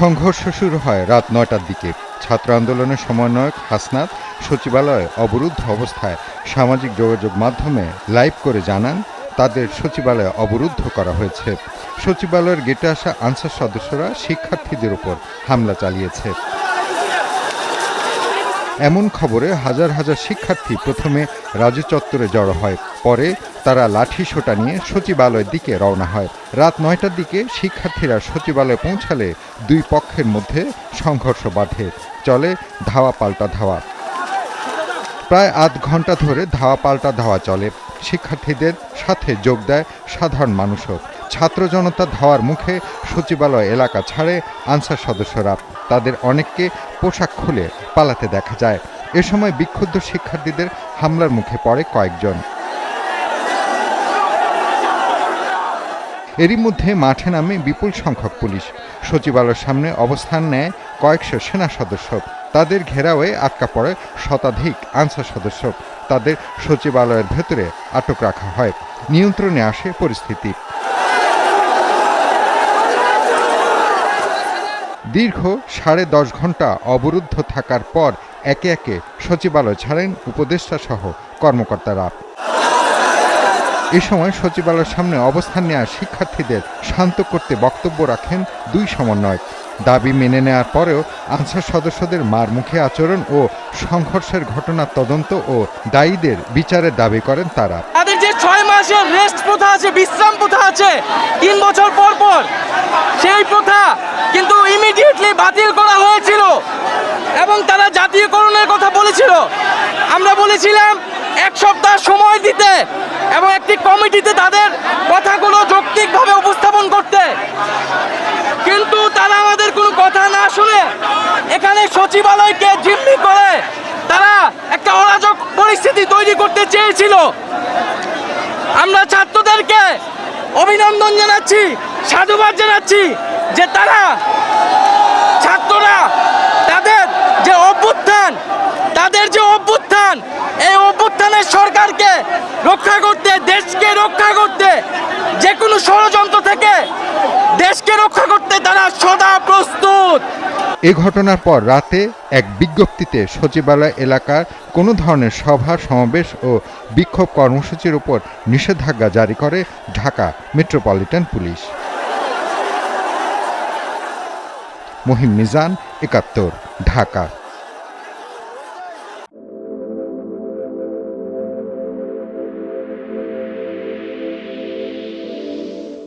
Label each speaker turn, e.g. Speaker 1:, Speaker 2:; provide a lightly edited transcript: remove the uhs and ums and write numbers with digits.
Speaker 1: সংঘর্ষ শুরু হয় রাত ৯টার দিকে। ছাত্র আন্দোলনের সমন্বয়ক হাসনাত সচিবালয়ে অবরুদ্ধ অবস্থায় সামাজিক যোগাযোগ মাধ্যমে লাইভ করে জানান তাদের সচিবালয়ে অবরুদ্ধ করা হয়েছে। সচিবালয়ের গেটে আসা আনসার সদস্যরা শিক্ষার্থীদের উপর হামলা চালিয়েছে। এমন খবরে হাজার হাজার শিক্ষার্থী প্রথমে রাজু চত্বরে জড়ো হয়, পরে তারা লাঠি সোঁটা নিয়ে সচিবালয়ের দিকে রওনা হয়। রাত ৯টার দিকে শিক্ষার্থীরা সচিবালয়ে পৌঁছালে দুই পক্ষের মধ্যে সংঘর্ষ বাধে, চলে ধাওয়া পাল্টা ধাওয়া। প্রায় আধ ঘন্টা ধরে ধাওয়া পাল্টা ধাওয়া চলে। শিক্ষার্থীদের সাথে যোগ দেয় সাধারণ মানুষও। ছাত্র জনতা ধাওয়ার মুখে সচিবালয় এলাকা ছাড়ে আনসার সদস্যরা। তাদের অনেককে পোশাক খুলে পালাতে দেখা যায়। এ সময় বিক্ষুব্ধ শিক্ষার্থীদের হামলার মুখে পড়ে কয়েকজন। এরই মধ্যে মাঠে নামে বিপুল সংখ্যক পুলিশ। সচিবালয়ের সামনে অবস্থান নেয় কয়েকশো সেনা সদস্য। তাদের ঘেরাওয়ে আটকা পড়ে শতাধিক আনসার সদস্য। তাদের সচিবালয়ের ভেতরে আটক রাখা হয়। নিয়ন্ত্রণে আসে পরিস্থিতি। দীর্ঘ 10.5 ঘন্টা অবরুদ্ধ থাকার পর একে একে সচিবালয় ছাড়েন উপদেষ্টা সহ কর্মকর্তারা। এ সময় সচিবালয়ের সামনে অবস্থান নেওয়া শিক্ষার্থীদের শান্ত করতে বক্তব্য রাখেন দুই সমন্বয়ক। দাবি মেনে নেওয়ার পরেও আনসার সদস্যদের মার মুখে আচরণ ও সংঘর্ষের ঘটনার তদন্ত ও দায়ীদের বিচারের দাবি করেন তারা।
Speaker 2: তাদের যে 6 মাসের রেস্ট প্রথা আছে, বিশ্রাম প্রথা আছে 3 বছর পর পর, সেই প্রথা কিন্তু ইমিডিয়েটলি বাতিল করা হয়েছিল এবং তারা জাতীয়করণের কথা বলেছিল। আমরা বলেছিলাম 1 সপ্তাহ সময় দিতে এবং একটি কমিটিতে তাদের কথাগুলো যৌক্তিকভাবে উপস্থাপন করতে, কিন্তু তারা আমাদের কোনো কথা না শুনে এখানে সচিবালয়কে জিম্মি করে তারা একটা অরাজক পরিস্থিতি তৈরি করতে চেয়েছিল। আমরা ছাত্রদেরকে অভিনন্দন জানাচ্ছি, সাধুবাদ জানাচ্ছি যে তারা ছাত্ররা তাদের যে অভ্যুত্থান এই অভ্যুত্থানের সরকারকে রক্ষা করতে, দেশকে রক্ষা করতে, যে কোনো ষড়যন্ত্র থেকে দেশকে রক্ষা করতে তারা সদা প্রস্তুত।
Speaker 1: এ ঘটনার পর রাতে এক বিজ্ঞপ্তিতে সচিবালয় এলাকার কোনো ধরনের সভা সমাবেশ ও বিক্ষোভ কর্মসূচির উপর নিষেধাজ্ঞা জারি করে ঢাকা মেট্রোপলিটন পুলিশ। মহিম মিজান, ৭১, ঢাকা।